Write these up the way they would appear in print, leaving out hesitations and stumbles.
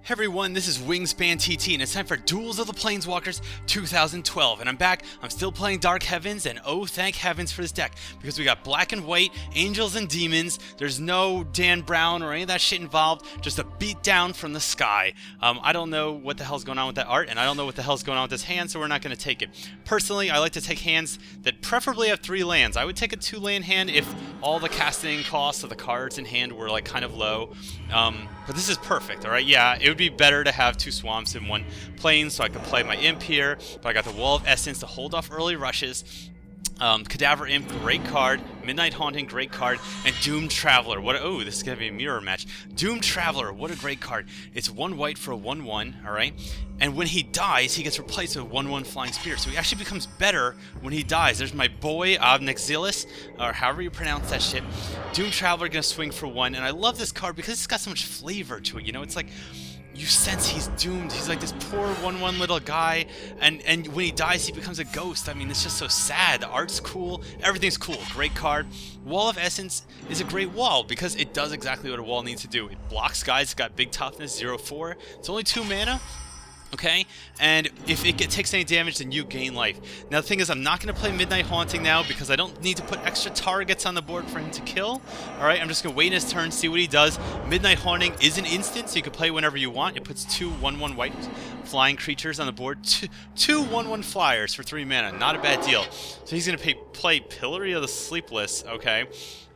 Hey everyone, this is Wingspan TT, and it's time for Duels of the Planeswalkers 2012, and I'm back. I'm still playing Dark Heavens, and oh thank heavens for this deck, because we got black and white, angels and demons. There's no Dan Brown or any of that shit involved, just a beat down from the sky. I don't know what the hell's going on with that art, and I don't know what the hell's going on with this hand, so we're not going to take it. Personally, I like to take hands that preferably have 3 lands. I would take a 2-land hand if all the casting costs of the cards in hand were like kind of low, but this is perfect, alright? Yeah, it would be better to have 2 swamps in 1 plane, so I could play my Imp here, but I got the Wall of Essence to hold off early rushes. Cadaver Imp, great card. Midnight Haunting, great card. And Doomed Traveler. Oh, this is going to be a mirror match. Doomed Traveler, what a great card. It's 1 white for a 1/1, alright? And when he dies, he gets replaced with a 1/1 Flying Spear. So he actually becomes better when he dies. There's my boy, Obnixilus, or however you pronounce that shit. Doomed Traveler going to swing for 1. And I love this card because it's got so much flavor to it. You know, it's like, you sense he's doomed. He's like this poor 1/1 little guy, and when he dies, he becomes a ghost. I mean, it's just so sad. The art's cool. Everything's cool. Great card. Wall of Essence is a great wall because it does exactly what a wall needs to do. It blocks guys. It's got big toughness, 0/4. It's only 2 mana. Okay, and if it takes any damage, then you gain life. Now the thing is, I'm not going to play Midnight Haunting now because I don't need to put extra targets on the board for him to kill. Alright, I'm just going to wait his turn, see what he does. Midnight Haunting is an instant, so you can play whenever you want. It puts 2 1/1 white flying creatures on the board. Two 1/1 flyers for 3 mana, not a bad deal. So he's going to play Pillory of the Sleepless, okay,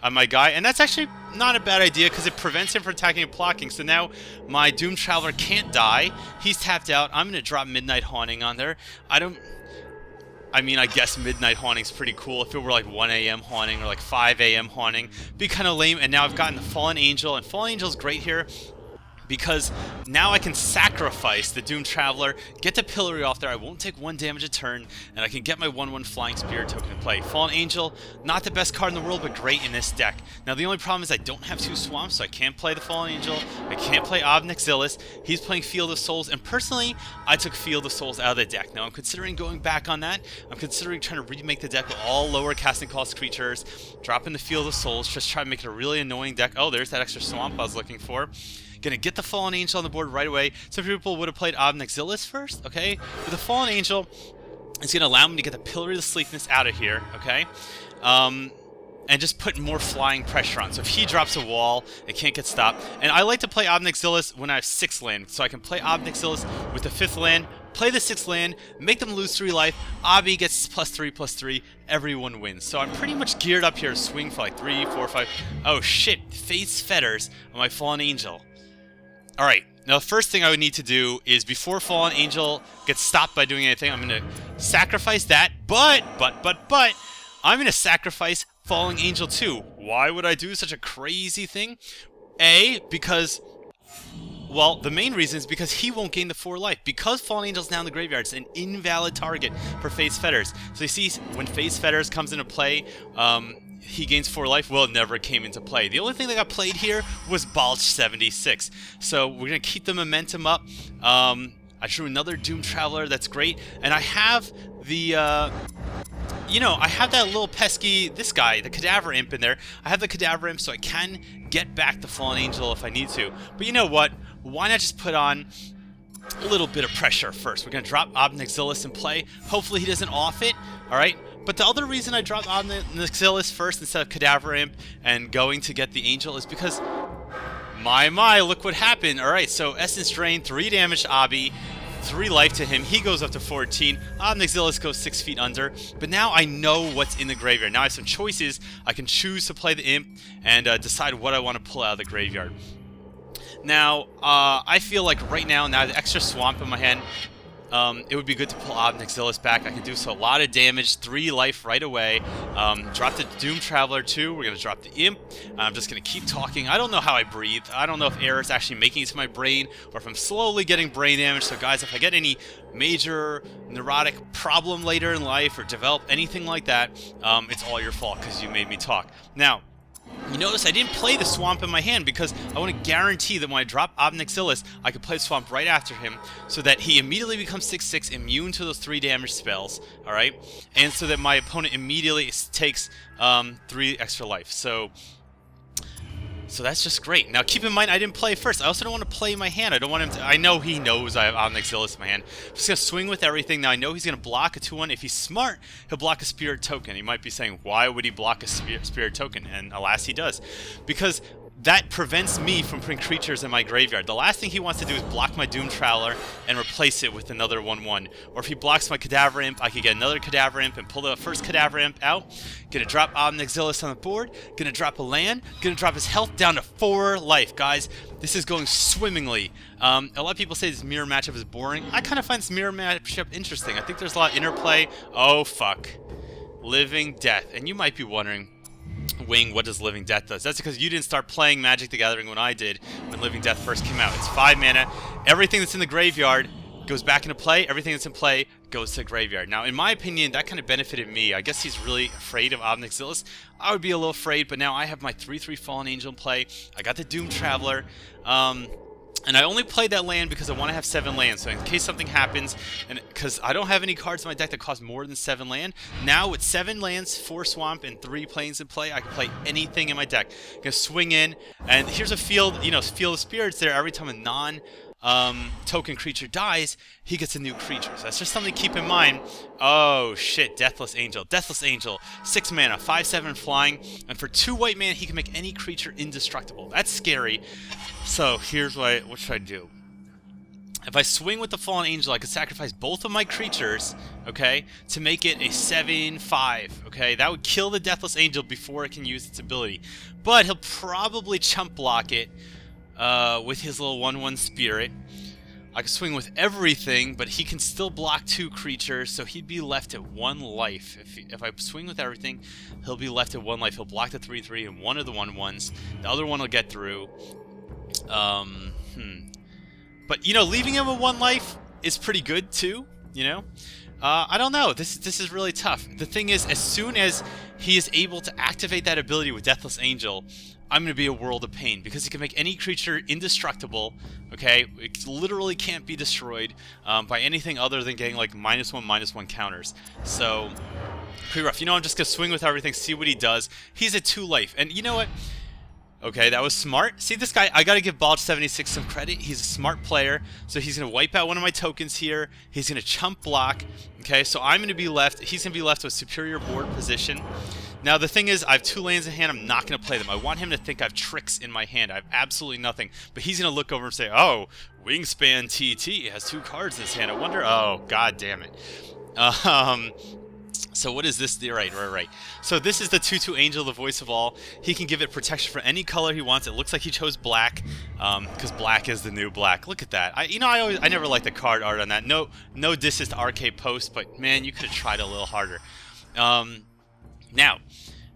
on my guy, and that's actually not a bad idea because it prevents him from attacking and blocking. So now my Doomed Traveler can't die. He's tapped out. I'm going to drop Midnight Haunting on there. I mean, I guess Midnight Haunting's pretty cool. If it were like 1 AM Haunting or like 5 AM Haunting, be kind of lame. And now I've gotten the Fallen Angel, and Fallen Angel's great here because now I can sacrifice the Doomed Traveler, get the Pillory off there, I won't take 1 damage a turn, and I can get my 1/1 Flying Spear token to play. Fallen Angel, not the best card in the world, but great in this deck. Now the only problem is I don't have 2 swamps, so I can't play the Fallen Angel, I can't play Obnixilus, he's playing Field of Souls, and personally, I took Field of Souls out of the deck. Now I'm considering going back on that, I'm considering trying to remake the deck with all lower casting cost creatures, dropping the Field of Souls, just try to make it a really annoying deck. Oh, there's that extra swamp I was looking for. Gonna get the Fallen Angel on the board right away. Some people would have played Obnixilus first, okay? But the Fallen Angel is gonna allow me to get the Pillory of the Sleepless out of here, okay? And just put more flying pressure on. So if he drops a wall, it can't get stopped. And I like to play Obnixilus when I have 6 land. So I can play Obnixilus with the 5th land, play the 6th land, make them lose 3 life, Obby gets +3/+3, everyone wins. So I'm pretty much geared up here to swing for like 3, 4, 5. Oh shit, Faith's Fetters on my Fallen Angel. Alright, now the first thing I would need to do is before Fallen Angel gets stopped by doing anything, I'm going to sacrifice that, but, I'm going to sacrifice Fallen Angel too. Why would I do such a crazy thing? Because, well, the main reason is because he won't gain the 4 life. Because Fallen Angel's now in the graveyard, it's an invalid target for Faith's Fetters. So you see, when Faith's Fetters comes into play, he gains 4 life. Well, it never came into play. The only thing that got played here was Balch 76. So we're going to keep the momentum up. I drew another Doomed Traveler. That's great. And I have the, you know, I have that little pesky, this guy, the Cadaver Imp in there. I have the Cadaver Imp so I can get back the Fallen Angel if I need to. But you know what? Why not just put on a little bit of pressure first? We're going to drop Obnixilus in play. Hopefully he doesn't off it. Alright? But the other reason I dropped Obnixilus first instead of Cadaver Imp and going to get the Angel is because, my, look what happened. Alright, so Essence Drain, 3 damage to Obby, 3 life to him. He goes up to 14. Obnixilus goes 6 feet under. But now I know what's in the graveyard. Now I have some choices. I can choose to play the Imp and decide what I want to pull out of the graveyard. Now, I feel like right now I have the extra swamp in my hand. It would be good to pull Obnixilus back. I can do so a lot of damage, 3 life right away. Drop the Doomed Traveler too. We're going to drop the Imp. I'm just going to keep talking. I don't know how I breathe. I don't know if air is actually making it to my brain or if I'm slowly getting brain damage. So guys, if I get any major neurotic problem later in life or develop anything like that, it's all your fault because you made me talk. Now, you notice I didn't play the swamp in my hand because I want to guarantee that when I drop Obnixilus, I can play the swamp right after him so that he immediately becomes 6/6, immune to those 3 damage spells, alright? And so that my opponent immediately takes 3 extra life. So So that's just great. Now keep in mind I didn't play first. I also don't want to play my hand. I don't want him to... I know he knows I have LOLANGELS in my hand. I'm just going to swing with everything. Now I know he's going to block a 2-1. If he's smart, he'll block a spirit token. He might be saying, why would he block a spirit token? And alas, he does. Because that prevents me from putting creatures in my graveyard. The last thing he wants to do is block my Doom Traveler and replace it with another 1-1. Or if he blocks my Cadaver Imp, I could get another Cadaver Imp and pull the first Cadaver Imp out. Gonna drop LOLANGELS on the board. Gonna drop a land. Gonna drop his health down to 4 life. Guys, this is going swimmingly. A lot of people say this mirror matchup is boring. I kind of find this mirror matchup interesting. I think there's a lot of interplay. Oh, fuck. Living Death. And you might be wondering, Wing, what does Living Death does? That's because you didn't start playing Magic the Gathering when I did, when Living Death first came out. It's 5 mana. Everything that's in the graveyard goes back into play. Everything that's in play goes to the graveyard. Now, in my opinion, that kind of benefited me. I guess he's really afraid of LOLANGELS. I would be a little afraid, but now I have my 3/3 Fallen Angel in play. I got the Doom Traveler. And I only played that land because I want to have 7 lands, so in case something happens, and because I don't have any cards in my deck that cost more than 7 land, now with 7 lands, 4 swamp, and 3 plains in play, I can play anything in my deck. I'm gonna swing in, and here's a field, you know, Field of Spirits there. Every time a non-token creature dies, he gets a new creature. So that's just something to keep in mind. Oh shit, Deathless Angel. Deathless Angel, 6 mana, 5/7 flying, and for 2 white mana, he can make any creature indestructible. That's scary. So here's what should I do? If I swing with the Fallen Angel, I could sacrifice both of my creatures, okay, to make it a 7/5, okay? That would kill the Deathless Angel before it can use its ability. But he'll probably chump block it with his little 1/1 spirit. I can swing with everything, but he can still block 2 creatures, so he'd be left at 1 life. If I swing with everything, he'll be left at 1 life. He'll block the 3/3 and one of the 1/1s. The other one will get through. But, you know, leaving him with 1 life is pretty good, too, you know? I don't know. This is really tough. The thing is, as soon as he is able to activate that ability with Deathless Angel, I'm going to be a world of pain, because he can make any creature indestructible, okay? It literally can't be destroyed by anything other than getting, like, -1/-1 counters. So, pretty rough. You know, I'm just going to swing with everything, see what he does. He's at 2 life. And you know what? Okay, that was smart. See, this guy, I gotta give Balch76 some credit. He's a smart player, so he's gonna wipe out one of my tokens here. He's gonna chump block. Okay, so I'm gonna be left, he's gonna be left with superior board position. Now, the thing is, I have 2 lands in hand. I'm not gonna play them. I want him to think I have tricks in my hand. I have absolutely nothing. But he's gonna look over and say, oh, Wingspan TT has 2 cards in his hand. I wonder, oh, god damn it. So what is this? Right. So this is the 2/2 Angel, the Voice of All. He can give it protection for any color he wants. It looks like he chose black, because black is the new black. Look at that. I never liked the card art on that. No disses to RK Post, but man, you could have tried a little harder. Now,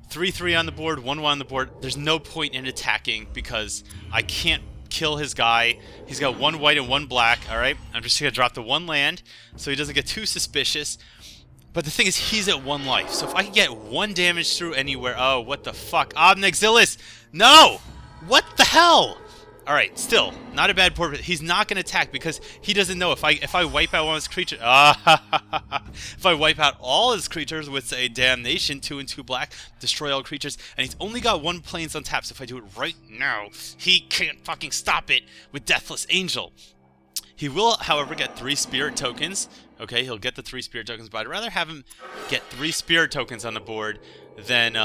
3/3 on the board, 1/1 on the board. There's no point in attacking because I can't kill his guy. He's got 1 white and 1 black. All right, I'm just gonna drop the 1 land so he doesn't get too suspicious. But the thing is, he's at 1 life. So if I can get 1 damage through anywhere... Oh, what the fuck? LOLANGELS! No! What the hell? Alright, still, not a bad board. He's not going to attack because he doesn't know if I wipe out one of his creatures... if I wipe out all his creatures with, say, Damnation, 2 and 2 black, destroy all creatures, and he's only got 1 plains on tap, so if I do it right now, he can't fucking stop it with Deathless Angel. He will, however, get 3 spirit tokens. Okay, he'll get the 3 spirit tokens, but I'd rather have him get 3 spirit tokens on the board than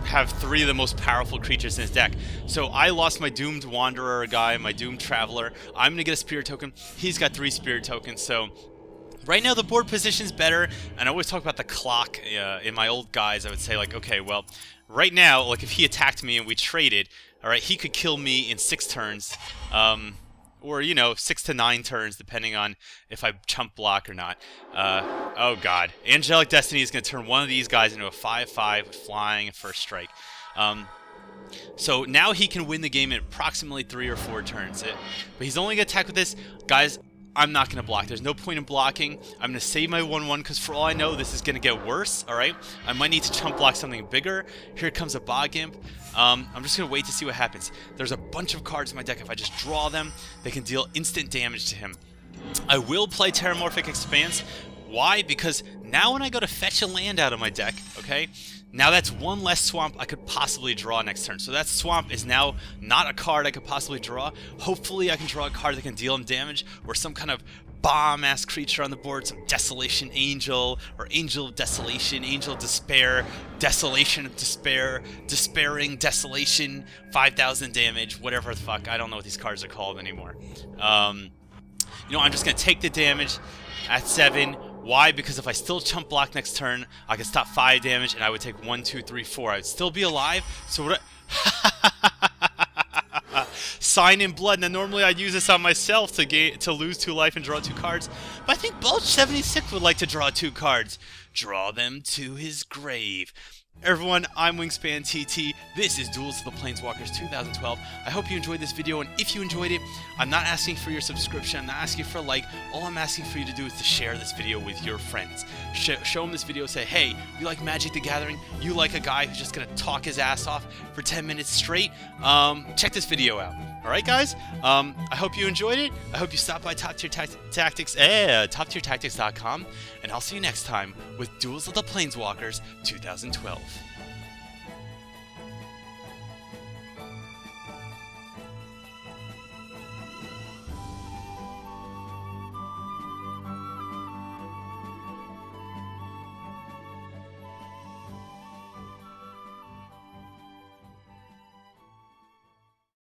have 3 of the most powerful creatures in his deck. So I lost my Doomed Wanderer guy, my Doomed Traveler. I'm going to get a spirit token. He's got 3 spirit tokens, so... Right now, the board position's better, and I always talk about the clock in my old guides. I would say, like, okay, well, right now, like, if he attacked me and we traded, alright, he could kill me in 6 turns. Or, you know, 6 to 9 turns, depending on if I chump block or not. Oh, God. Angelic Destiny is going to turn one of these guys into a 5/5 with flying and first strike. So now he can win the game in approximately 3 or 4 turns. But he's only going to attack with this. Guys, I'm not going to block. There's no point in blocking. I'm going to save my 1/1 because for all I know, this is going to get worse, alright? I might need to chump block something bigger. Here comes a Bog Imp. I'm just going to wait to see what happens. There's a bunch of cards in my deck. If I just draw them, they can deal instant damage to him. I will play Terramorphic Expanse Why? Because now when I go to fetch a land out of my deck, okay, now that's one less swamp I could possibly draw next turn. So that swamp is now not a card I could possibly draw. Hopefully I can draw a card that can deal him damage, or some kind of bomb-ass creature on the board, some Desolation Angel, or Angel of Desolation, Angel of Despair, Desolation of Despair, Despairing Desolation, 5,000 damage, whatever the fuck. I don't know what these cards are called anymore. You know, I'm just going to take the damage at 7. Why? Because if I still chump block next turn, I can stop 5 damage, and I would take 1, 2, 3, 4. I would still be alive. So what? Sign in Blood. Now normally I'd use this on myself to lose 2 life and draw 2 cards, but I think Bulge76 would like to draw 2 cards. Draw them to his grave. Everyone, I'm Wingspan TT. This is Duels of the Planeswalkers 2012. I hope you enjoyed this video, and if you enjoyed it, I'm not asking for your subscription, I'm not asking for a like. All I'm asking for you to do is to share this video with your friends. Show them this video, say, hey, you like Magic the Gathering? You like a guy who's just gonna talk his ass off for 10 minutes straight? Check this video out. Alright guys, I hope you enjoyed it. I hope you stopped by TopTierTactics.com, and I'll see you next time with Duels of the Planeswalkers 2012.